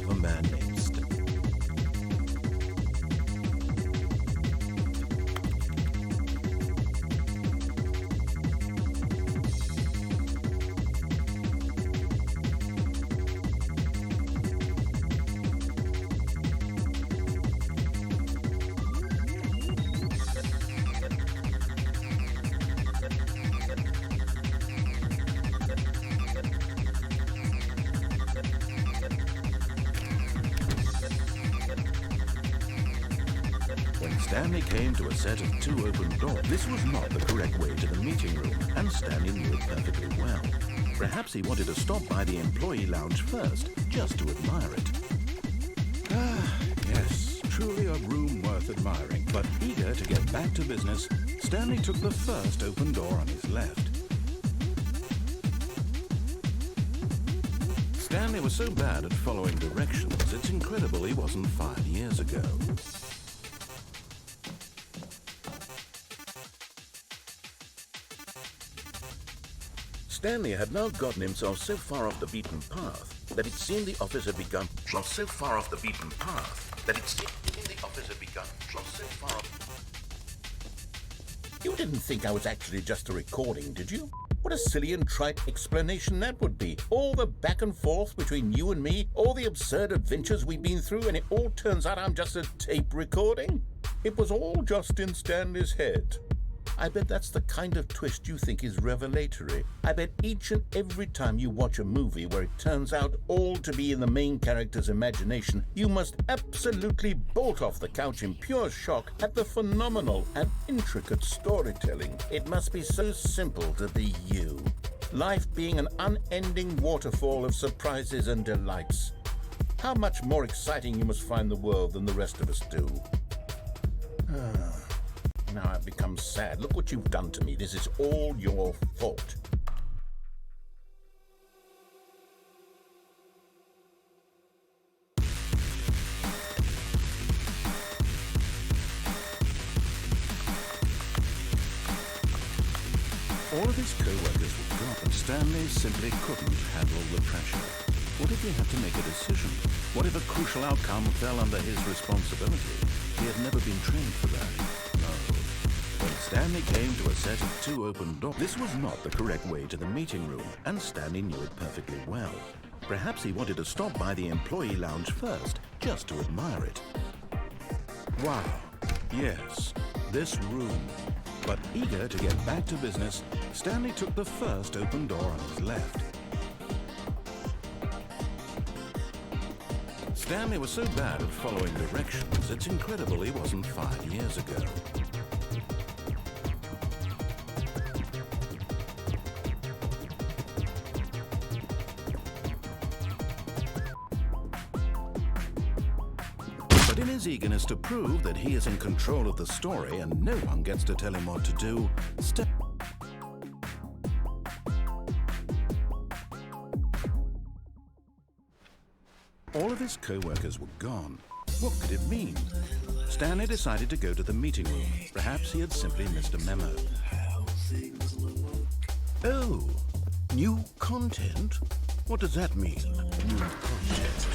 A man named Stanley. When Stanley came to a set of two open doors, this was not the correct way to the meeting room, and Stanley knew it perfectly well. Perhaps he wanted to stop by the employee lounge first, just to admire it. Yes, truly a room worth admiring. But eager to get back to business, Stanley took the first open door on his left. Stanley was so bad at following directions, it's incredible he wasn't 5 years ago. Stanley had now gotten himself so far off the beaten path that it seemed the office had begun. You didn't think I was actually just a recording, did you? What a silly and trite explanation that would be. All the back and forth between you and me, all the absurd adventures we've been through, and it all turns out I'm just a tape recording? It was all just in Stanley's head. I bet that's the kind of twist you think is revelatory. I bet each and every time you watch a movie where it turns out all to be in the main character's imagination, you must absolutely bolt off the couch in pure shock at the phenomenal and intricate storytelling. It must be so simple to be you. Life being an unending waterfall of surprises and delights. How much more exciting you must find the world than the rest of us do. Now I've become sad. Look what you've done to me. This is all your fault. All of his co-workers were gone, and Stanley simply couldn't handle the pressure. What if he had to make a decision? What if a crucial outcome fell under his responsibility? He had never been trained for that. When Stanley came to a set of two open doors, this was not the correct way to the meeting room, and Stanley knew it perfectly well. Perhaps he wanted to stop by the employee lounge first, just to admire it. Wow, yes, this room. But eager to get back to business, Stanley took the first open door on his left. Stanley was so bad at following directions, it's incredible he wasn't 5 years ago. But in his eagerness to prove that he is in control of the story and no one gets to tell him what to do, all of his co-workers were gone. What could it mean? Stanley decided to go to the meeting room. Perhaps he had simply missed a memo. Oh, new content? What does that mean, new content?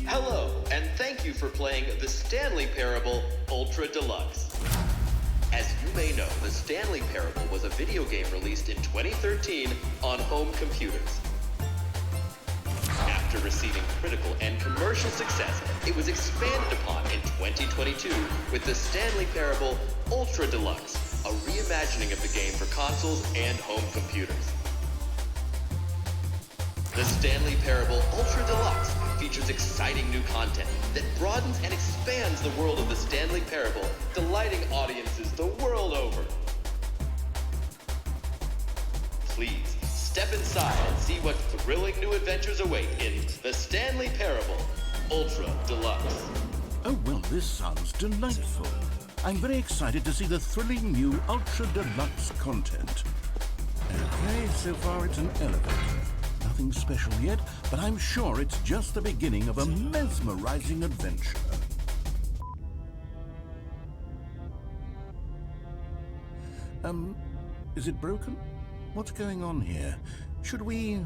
Hello, and thank you for playing the Stanley Parable Ultra Deluxe. As you may know, the Stanley Parable was a video game released in 2013 on home computers. After receiving critical and commercial success, it was expanded upon in 2022 with the Stanley Parable Ultra Deluxe, a reimagining of the game for consoles and home computers. The Stanley Parable Ultra Deluxe features exciting new content that broadens and expands the world of the Stanley Parable, delighting audiences the world over. Please, step inside and see what thrilling new adventures await in the Stanley Parable Ultra Deluxe. Oh, well, this sounds delightful. I'm very excited to see the thrilling new Ultra Deluxe content. Okay, so far it's an elevator. Nothing special yet, but I'm sure it's just the beginning of a mesmerizing adventure. Is it broken? What's going on here? Should we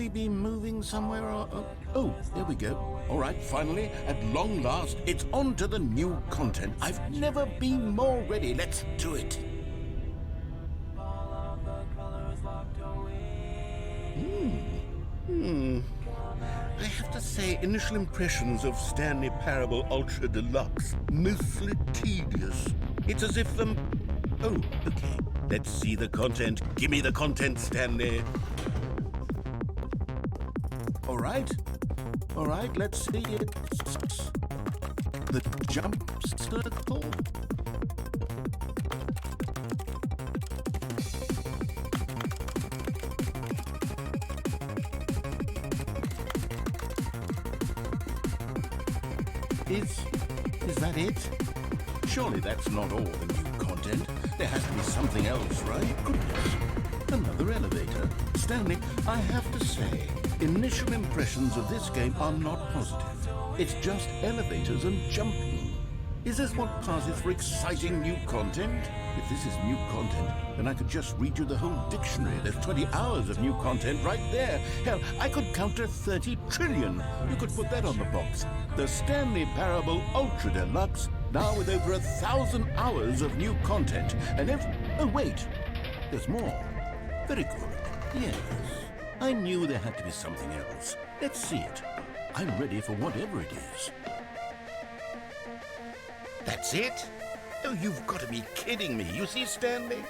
be moving somewhere or... Oh, there we go. All right, finally, at long last, it's on to the new content. I've never been more ready. Let's do it. I have to say, initial impressions of Stanley Parable Ultra Deluxe, mostly tedious. It's as if Oh, okay. Let's see the content. Give me the content, Stanley. All right, let's see it. The jump circle. Is that it? Surely that's not all the new content. There has to be something else, right? Goodness. Another elevator. Stanley, I have to say, initial impressions of this game are not positive. It's just elevators and jumping. Is this what passes for exciting new content? If this is new content, then I could just read you the whole dictionary. There's 20 hours of new content right there. Hell, I could count to 30 trillion. You could put that on the box. The Stanley Parable Ultra Deluxe, now with over 1,000 hours of new content. And oh wait, there's more. Very good. Yes, I knew there had to be something else. Let's see it. I'm ready for whatever it is. That's it? Oh, you've got to be kidding me. You see, Stanley?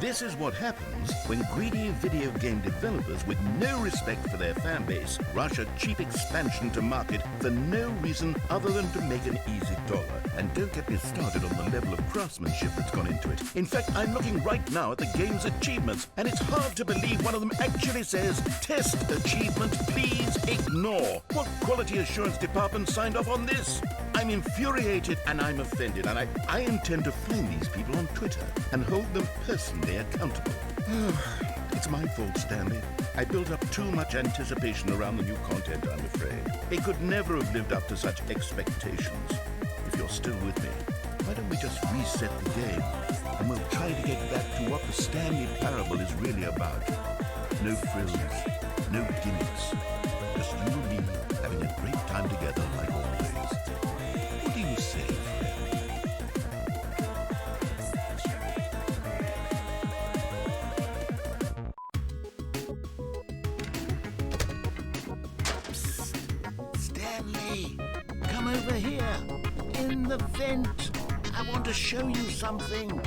This is what happens when greedy video game developers with no respect for their fan base rush a cheap expansion to market for no reason other than to make an easy dollar. And don't get me started on the level of craftsmanship that's gone into it. In fact, I'm looking right now at the game's achievements, and it's hard to believe one of them actually says, "Test achievement, please ignore." What quality assurance department signed off on this? I'm infuriated and I'm offended, and I intend to find these people on Twitter and hold them personally accountable. It's my fault, Stanley. I built up too much anticipation around the new content, I'm afraid. It could never have lived up to such expectations. If you're still with me, why don't we just reset the game, and we'll try to get back to what the Stanley Parable is really about. No frills, no gimmicks. Just you and me having a great time together like always. What do you say, friend? Psst. Stanley, come over here. In the vent. I want to show you something.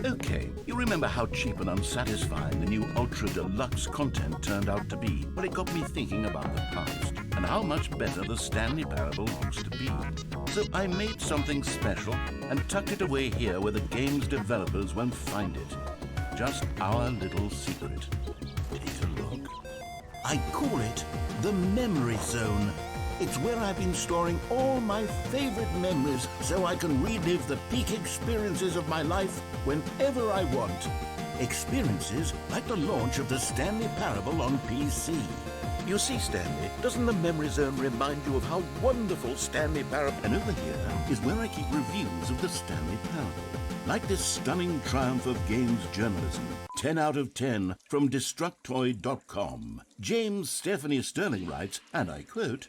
Okay, you remember how cheap and unsatisfying the new Ultra Deluxe content turned out to be? Well, it got me thinking about the past and how much better the Stanley Parable used to be. So I made something special and tucked it away here where the game's developers won't find it. Just our little secret. Take a look. I call it the Memory Zone. It's where I've been storing all my favorite memories so I can relive the peak experiences of my life whenever I want. Experiences like the launch of the Stanley Parable on PC. You see, Stanley, doesn't the memory zone remind you of how wonderful Stanley Parable... And over here is where I keep reviews of the Stanley Parable. Like this stunning triumph of games journalism. 10 out of 10 from Destructoid.com. James Stephanie Sterling writes, and I quote,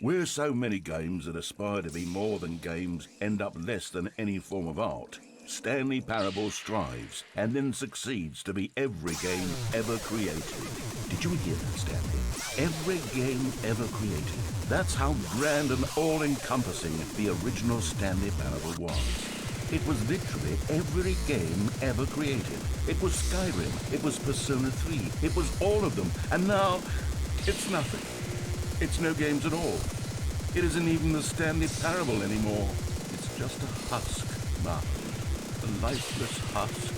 "Where so many games that aspire to be more than games end up less than any form of art, Stanley Parable strives and then succeeds to be every game ever created." Did you hear that, Stanley? Every game ever created. That's how grand and all-encompassing the original Stanley Parable was. It was literally every game ever created. It was Skyrim, it was Persona 3, it was all of them, and now it's nothing. It's no games at all. It isn't even the Stanley Parable anymore. It's just a husk, Martin. A lifeless husk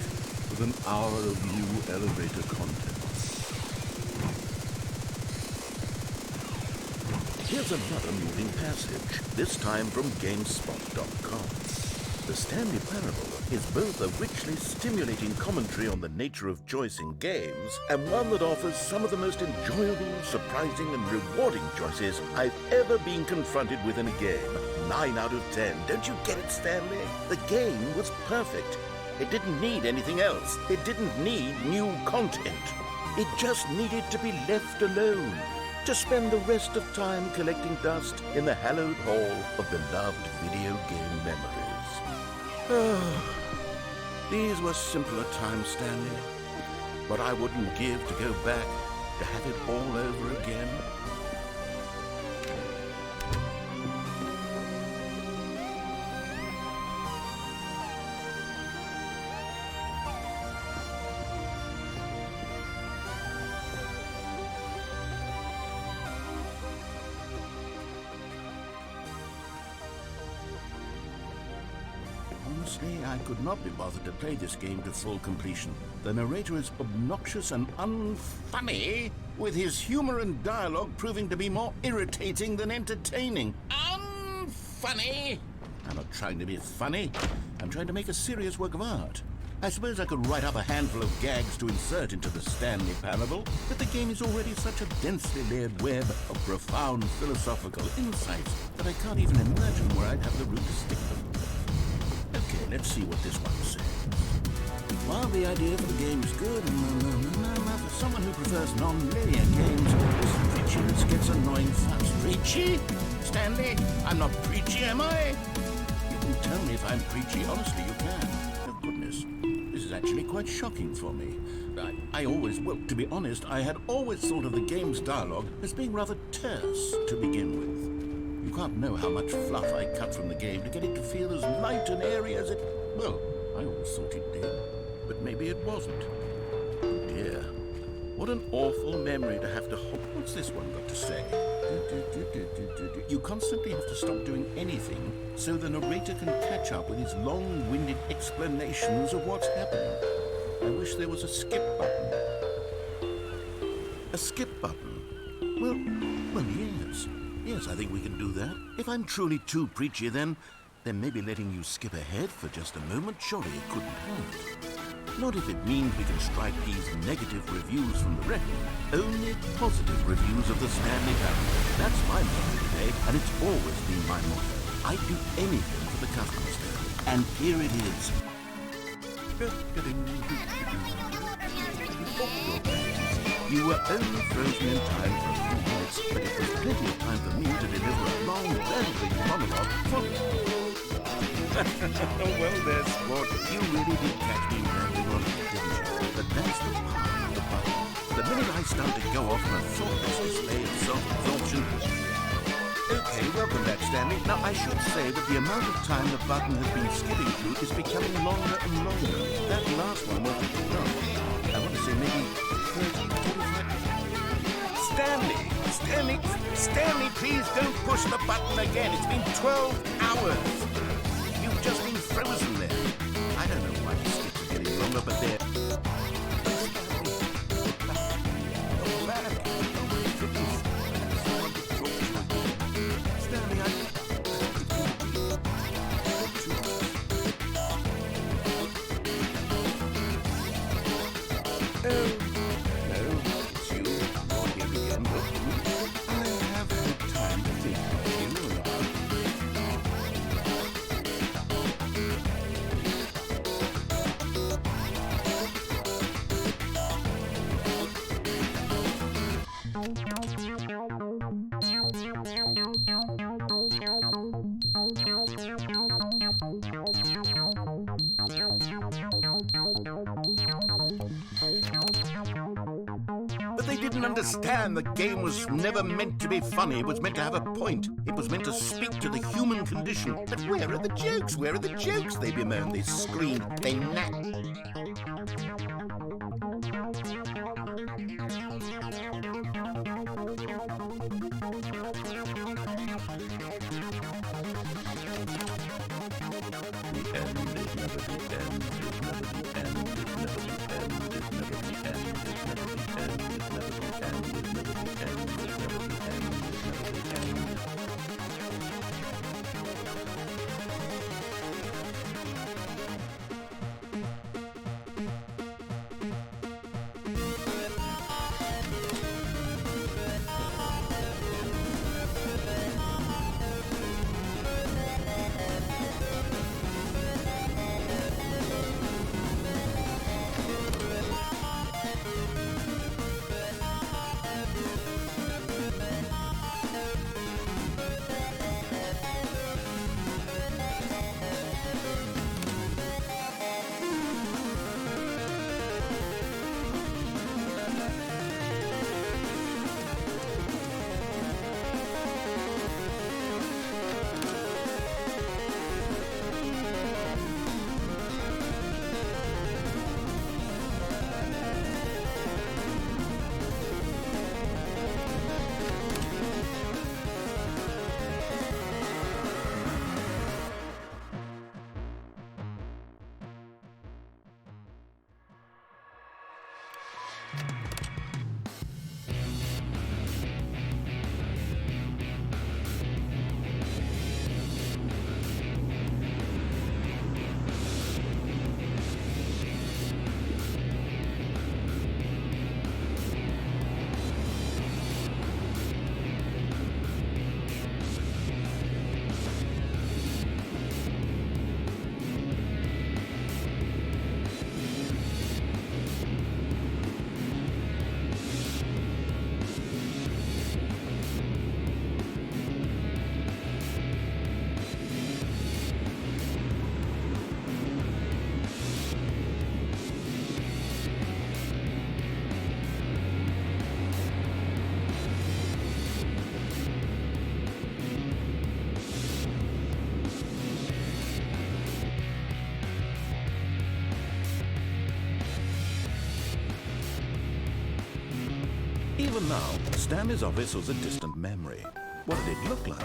with an hour of new elevator content. Here's another moving passage, this time from GameSpot.com. The Stanley Parable is both a richly stimulating commentary on the nature of choice in games and one that offers some of the most enjoyable, surprising and rewarding choices I've ever been confronted with in a game. 9 out of 10. Don't you get it, Stanley? The game was perfect. It didn't need anything else. It didn't need new content. It just needed to be left alone, to spend the rest of time collecting dust in the hallowed hall of beloved video game memories. These were simpler times, Stanley. But I wouldn't give to go back to have it all over again. Honestly, I could not be bothered to play this game to full completion. The narrator is obnoxious and unfunny, with his humor and dialogue proving to be more irritating than entertaining. Unfunny? I'm not trying to be funny. I'm trying to make a serious work of art. I suppose I could write up a handful of gags to insert into the Stanley Parable, but the game is already such a densely layered web of profound philosophical insights that I can't even imagine where I'd have the room to stick them. Okay, let's see what this one says. While the idea for the game is good, for someone who prefers non-linear games, this preachiness gets annoying fast. Preachy? Stanley, I'm not preachy, am I? You can tell me if I'm preachy, honestly, you can. Oh, goodness. This is actually quite shocking for me. Well, to be honest, I had always thought of the game's dialogue as being rather terse to begin with. You can't know how much fluff I cut from the game to get it to feel as light and airy as it... Well, I always thought it did, but maybe it wasn't. Oh dear, what an awful memory to have to... What's this one got to say? You constantly have to stop doing anything so the narrator can catch up with his long-winded explanations of what's happening. I wish there was a skip button. A skip button? Well, yes. Yes, I think we can do that. If I'm truly too preachy, then maybe letting you skip ahead for just a moment, surely it couldn't hurt. Not if it means we can strike these negative reviews from the record. Only positive reviews of the Stanley Parable. That's my motto today, and it's always been my motto. I'd do anything for the customers there. And here it is. You were only frozen in time for a few minutes, but it was plenty of time for me to deliver a long, rambling monologue for... Well, there, sport. You really did catch me rambling on, didn't you? But that's the power of the button. The minute I start to go off on a thoughtless display of self-absorption... Okay, welcome back, Stanley. Now, I should say that the amount of time the button has been skipping through is becoming longer and longer. That last one was... No, I want to say maybe 30, 45... Stanley, please don't push the button again. It's been 12 hours. You've just been frozen there. I don't know why the skips are getting longer, but they're... But they didn't understand the game was never meant to be funny. It was meant to have a point. It was meant to speak to the human condition. But where are the jokes? Where are the jokes? They bemoaned, they screamed, they napped. Even now, Stanley's office was a distant memory. What did it look like?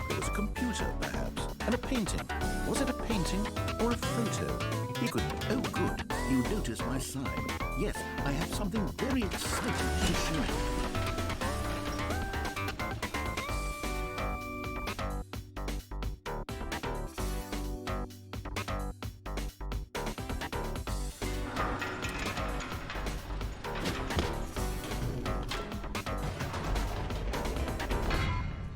It was a computer, perhaps, and a painting. Was it a painting or a photo? He could... Oh, good. You noticed my sign. Yes, I have something very exciting to show you.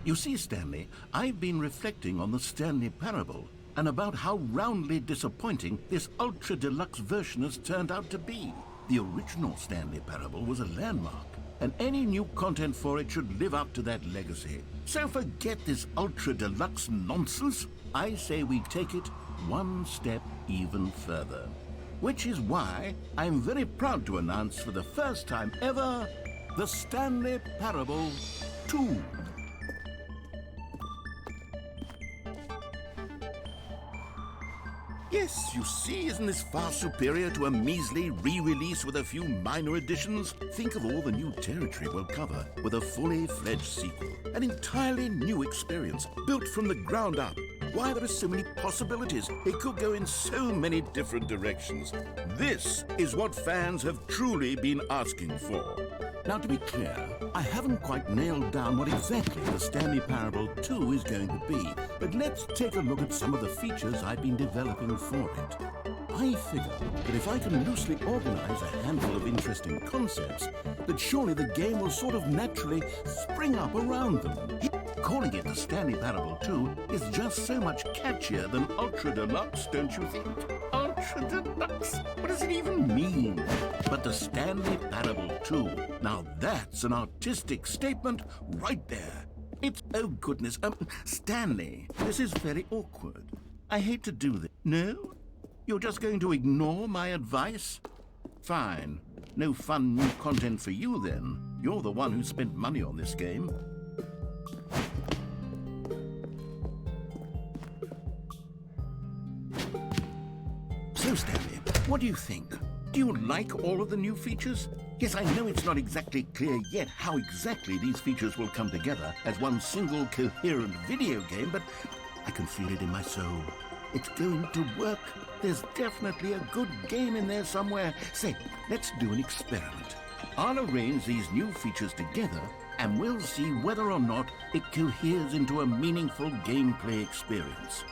You see, Stanley, I've been reflecting on the Stanley Parable and about how roundly disappointing this ultra-deluxe version has turned out to be. The original Stanley Parable was a landmark, and any new content for it should live up to that legacy. So forget this ultra-deluxe nonsense. I say we take it one step even further. Which is why I'm very proud to announce for the first time ever, the Stanley Parable 2. Yes, you see, isn't this far superior to a measly re-release with a few minor additions? Think of all the new territory we'll cover with a fully fledged sequel. An entirely new experience, built from the ground up. Why, there are so many possibilities. It could go in so many different directions. This is what fans have truly been asking for. Now, to be clear, I haven't quite nailed down what exactly the Stanley Parable 2 is going to be, but let's take a look at some of the features I've been developing for it. I figure that if I can loosely organize a handful of interesting concepts, that surely the game will sort of naturally spring up around them. Calling it the Stanley Parable 2 is just so much catchier than Ultra Deluxe, don't you think? Ultra Deluxe? What does it even mean? But the Stanley Parable 2. Now Now that's an artistic statement right there. It's... Oh, goodness. Stanley, this is very awkward. I hate to do this. No? You're just going to ignore my advice? Fine. No fun new content for you, then. You're the one who spent money on this game. So, Stanley, what do you think? Do you like all of the new features? Yes, I know it's not exactly clear yet how exactly these features will come together as one single coherent video game, but I can feel it in my soul. It's going to work. There's definitely a good game in there somewhere. Say, let's do an experiment. I'll arrange these new features together, and we'll see whether or not it coheres into a meaningful gameplay experience.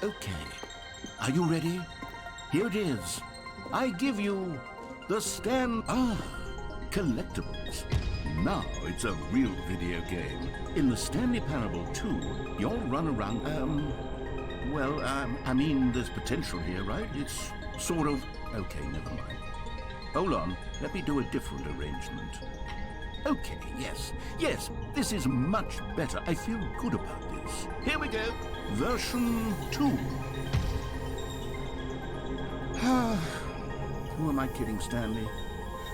Okay. Are you ready? Here it is. I give you the collectibles. Now it's a real video game. In the Stanley Parable 2, you'll run around, I mean, there's potential here, right? It's sort of... Okay, never mind. Hold on, let me do a different arrangement. Okay, yes, this is much better. I feel good about this. Here we go. Version 2. Who am I kidding, Stanley?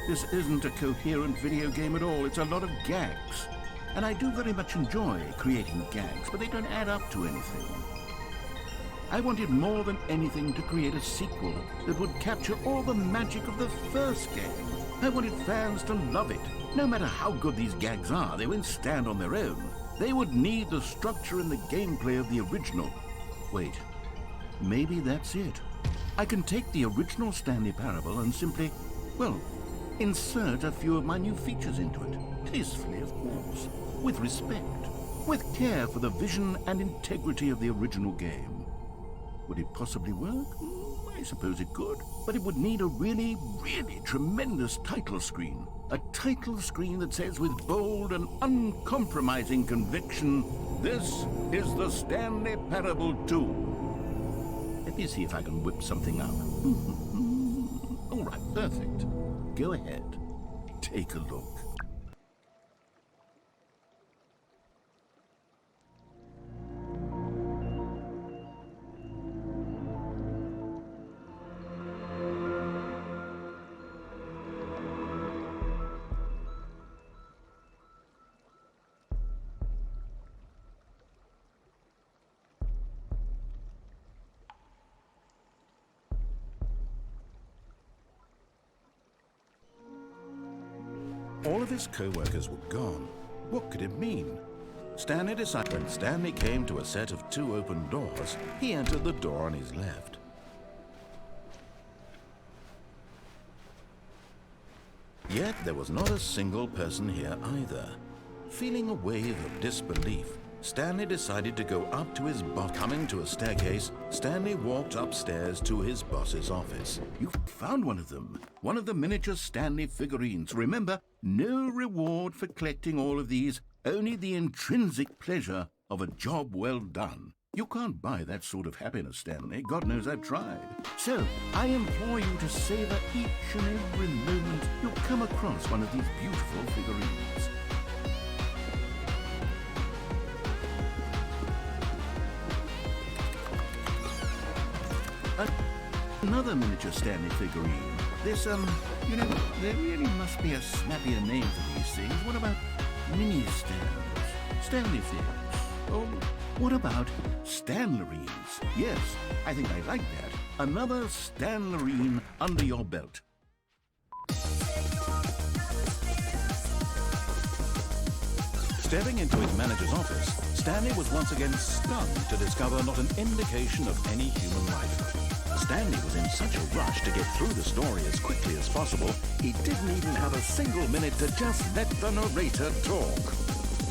This isn't a coherent video game at all. It's a lot of gags. And I do very much enjoy creating gags, but they don't add up to anything. I wanted more than anything to create a sequel that would capture all the magic of the first game. I wanted fans to love it. No matter how good these gags are, they won't stand on their own. They would need the structure and the gameplay of the original. Wait, maybe that's it. I can take the original Stanley Parable and simply, well, insert a few of my new features into it. Tastefully, of course. With respect. With care for the vision and integrity of the original game. Would it possibly work? I suppose it could. But it would need a really, really tremendous title screen. A title screen that says with bold and uncompromising conviction, "This is the Stanley Parable 2." Let me see if I can whip something up. All right, perfect. Go ahead. Take a look. All of his co-workers were gone. What could it mean? Stanley decided when Stanley came to a set of 2 open doors, he entered the door on his left. Yet there was not a single person here either. Feeling a wave of disbelief, Stanley decided to go up to his boss. Coming to a staircase, Stanley walked upstairs to his boss's office. You found one of them. One of the miniature Stanley figurines. Remember, no reward for collecting all of these, only the intrinsic pleasure of a job well done. You can't buy that sort of happiness, Stanley. God knows I've tried. So, I implore you to savor each and every moment you'll come across one of these beautiful figurines. Another miniature Stanley figurine. This, there really must be a snappier name for these things. What about mini-stands? Stanley things? Oh, what about Stanlerines? Yes, I think I like that. Another Stanlerine under your belt. Stepping into his manager's office, Stanley was once again stunned to discover not an indication of any human life. Stanley was in such a rush to get through the story as quickly as possible, he didn't even have a single minute to just let the narrator talk.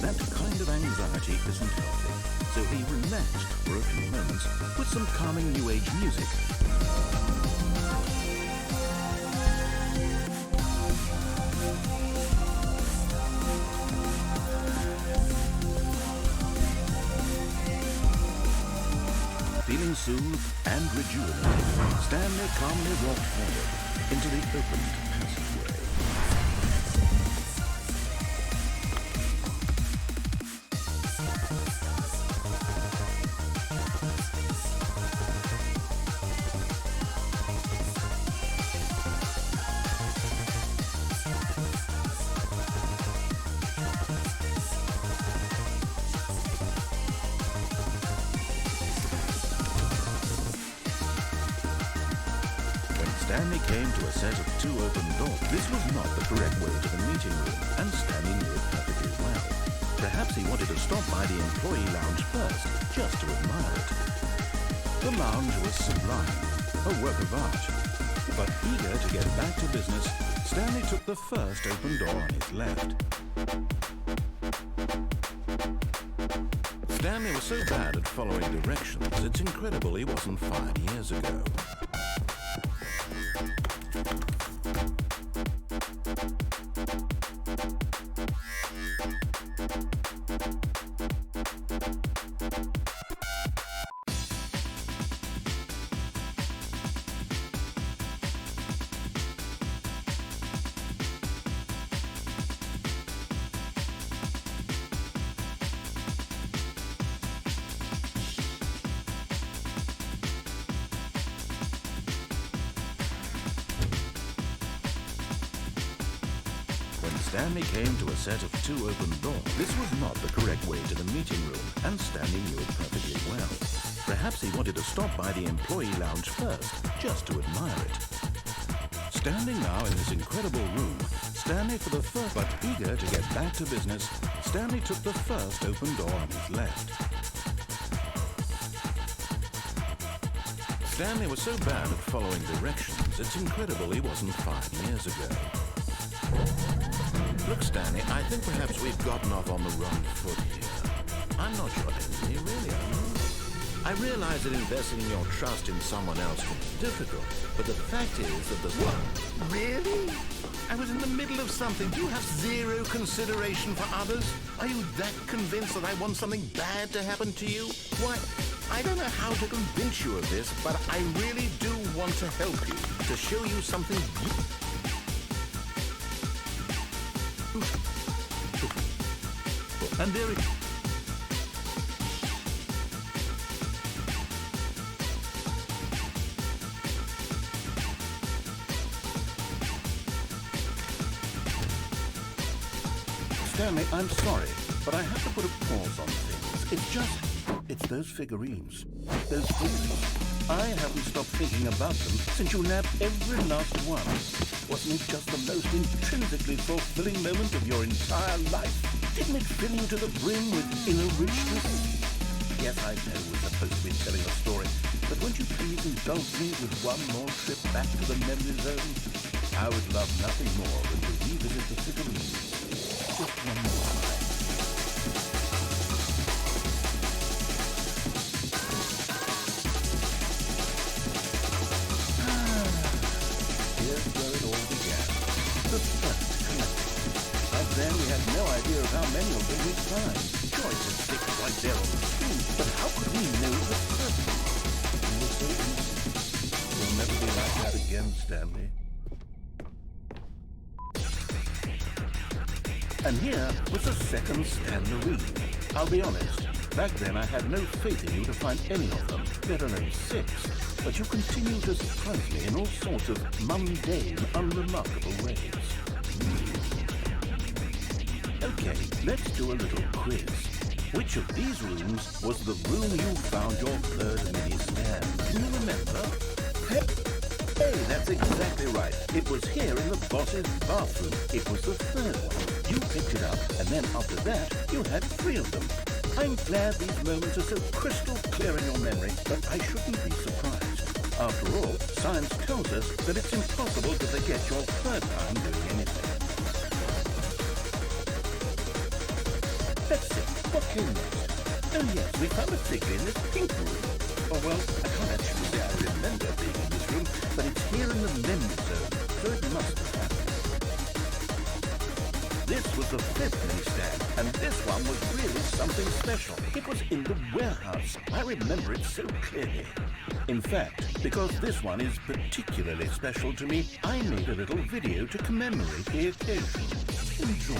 That kind of anxiety isn't healthy, so he relaxed for a few moments with some calming New Age music. Feeling soothed and rejuvenated, Stanley calmly walked forward into the opened passage. Stanley came to a set of two open doors. This was not the correct way to the meeting room, and Stanley knew it perfectly well. Perhaps he wanted to stop by the employee lounge first, just to admire it. The lounge was sublime, a work of art. But eager to get back to business, Stanley took the first open door on his left. Stanley was so bad at following directions, it's incredible he wasn't fired years ago. Stanley came to a set of two open doors. This was not the correct way to the meeting room, and Stanley knew it perfectly well. Perhaps he wanted to stop by the employee lounge first, just to admire it. Standing now in this incredible room, Stanley for the first, but eager to get back to business, Stanley took the first open door on his left. Stanley was so bad at following directions, it's incredible he wasn't 5 years ago. Look, Stanley, I think perhaps we've gotten off on the wrong foot here. I'm not your enemy, really, am I? I realize that investing your trust in someone else can be difficult, but the fact is that the... What? Really? I was in the middle of something. Do you have zero consideration for others? Are you that convinced that I want something bad to happen to you? Why, I don't know how to convince you of this, but I really do want to help you, to show you something beautiful. And there it is. Stanley, I'm sorry, but I have to put a pause on things. It's those figurines. Those figurines. I haven't stopped thinking about them since you nabbed every last one. Wasn't it just the most intrinsically fulfilling moment of your entire life? Didn't it fill you to the brim with inner richness? Yes, I know we're supposed to be telling a story, but won't you please indulge me with one more trip back to the memory zone? I would love nothing more than to revisit the figurines. Just one more time. Here's where it all began. The first collection. Back then we had no idea of how many of them we'd find. Choice is fixed right there on the screen, but how could we know the first one? We were so innocent. You'll never be like that again, Stanley. And here was the second Stanley. I'll be honest, back then I had no faith in you to find any of them, let alone 6. But you continue to surprise me in all sorts of mundane, unremarkable ways. Okay, let's do a little quiz. Which of these rooms was the room you found your third mini stand? Can you remember? Hey, that's exactly right. It was here in the boss's bathroom. It was the third one. You picked it up, and then after that, you had 3 of them. I'm glad these moments are so crystal clear in your memory, but I shouldn't be surprised. After all, science tells us that it's impossible to forget your third time doing anything. Let's see, what came next? Oh yes, we found a figure in this pink room. Oh well, I can't actually say I remember being in this room, but it's here in the memory zone, so it must have happened. This was the 5th mini stand, and this one was really something special. It was in the warehouse. I remember it so clearly. In fact, because this one is particularly special to me, I made a little video to commemorate the occasion. Enjoy.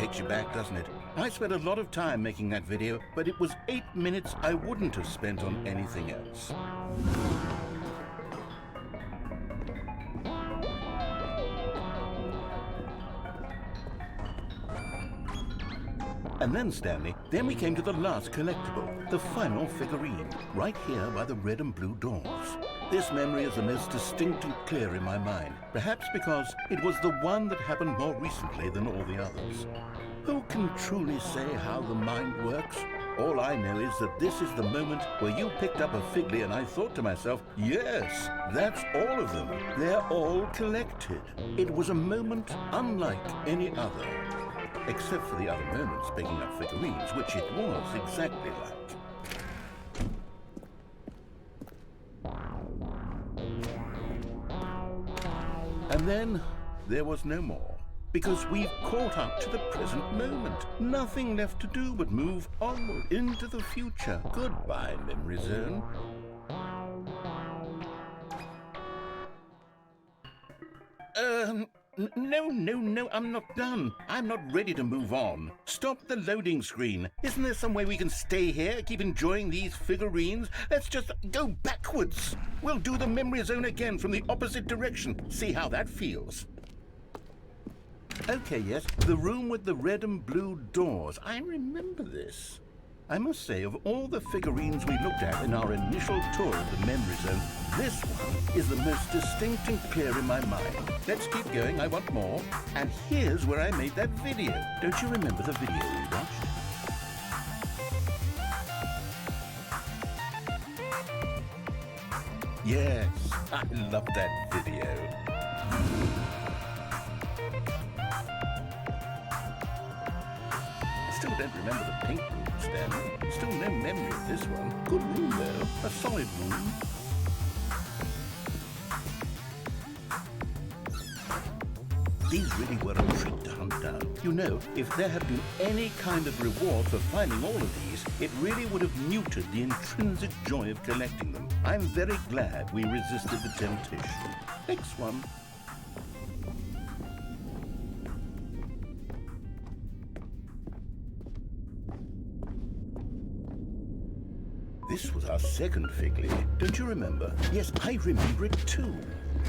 takes you back, doesn't it? I spent a lot of time making that video, but it was 8 minutes I wouldn't have spent on anything else. And then, Stanley, then we came to the last collectible, the final figurine, right here by the red and blue doors. This memory is the most distinct and clear in my mind, perhaps because it was the one that happened more recently than all the others. Who can truly say how the mind works? All I know is that this is the moment where you picked up a Figley and I thought to myself, yes, that's all of them. They're all collected. It was a moment unlike any other. Except for the other moments picking up figurines, which it was exactly like. And then there was no more, because we've caught up to the present moment. Nothing left to do but move onward into the future. Goodbye, Memory Zone. No, I'm not done. I'm not ready to move on. Stop the loading screen. Isn't there some way we can stay here, keep enjoying these figurines? Let's just go backwards. We'll do the Memory Zone again from the opposite direction. See how that feels. Okay, yes, the room with the red and blue doors. I remember this. I must say, of all the figurines we looked at in our initial tour of the Memory Zone, this one is the most distinct and clear in my mind. Let's keep going, I want more. And here's where I made that video. Don't you remember the video we watched? Yes, I love that video. I still don't remember the pink room, Stanley. Still no memory of this one. Good room, though. A solid room. These really were a treat to hunt down. You know, if there had been any kind of reward for finding all of these, it really would have muted the intrinsic joy of collecting them. I'm very glad we resisted the temptation. Next one. This was our second Figley. Don't you remember? Yes, I remember it too.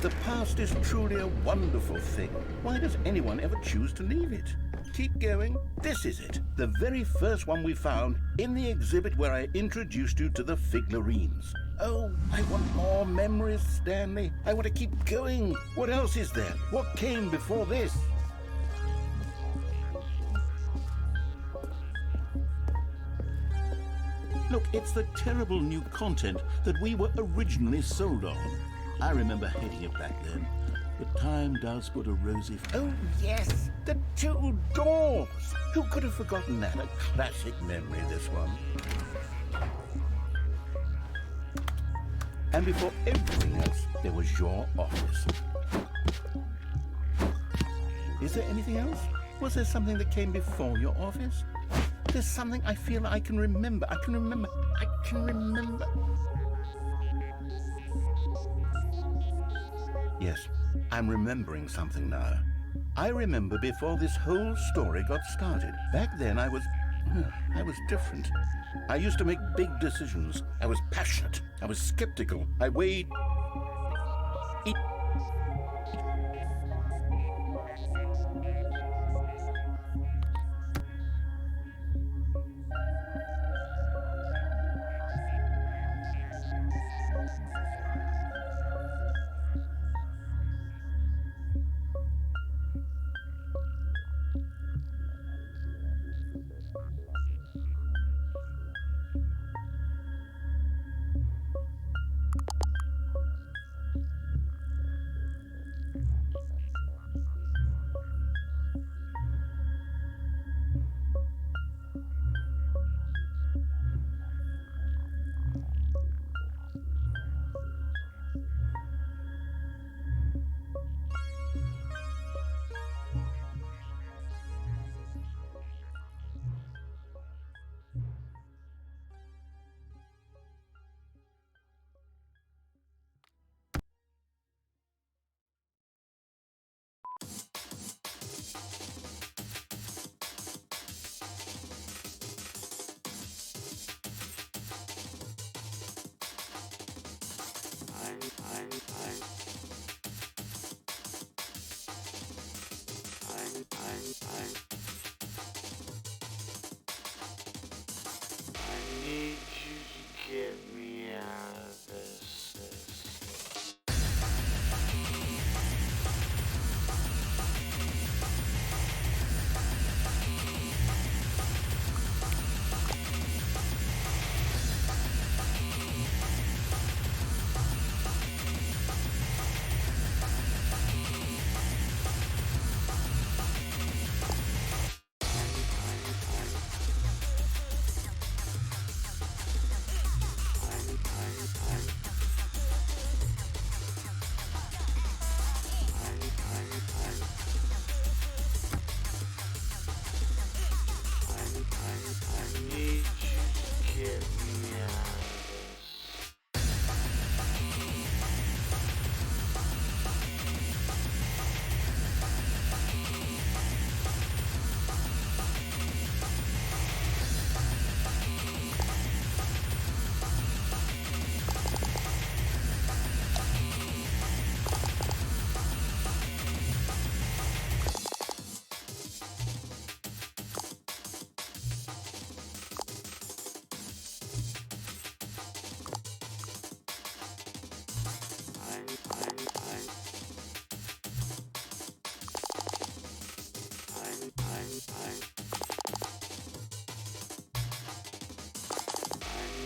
The past is truly a wonderful thing. Why does anyone ever choose to leave it? Keep going. This is it. The very first one we found in the exhibit where I introduced you to the figurines. Oh, I want more memories, Stanley. I want to keep going. What else is there? What came before this? Look, it's the terrible new content that we were originally sold on. I remember hating it back then, but time does put a rosy... Oh, yes! The two doors! Who could have forgotten that? A classic memory, this one. And before everything else, there was your office. Is there anything else? Was there something that came before your office? There's something I feel I can remember. I can remember. Yes, I'm remembering something now. I remember before this whole story got started. Back then I was different. I used to make big decisions. I was passionate. I was skeptical. I weighed...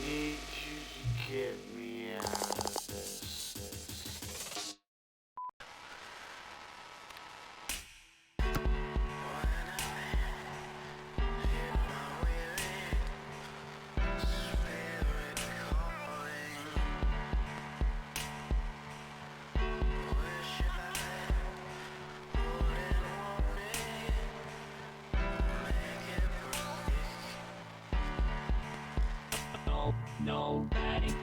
need you to get me out of this. Nobody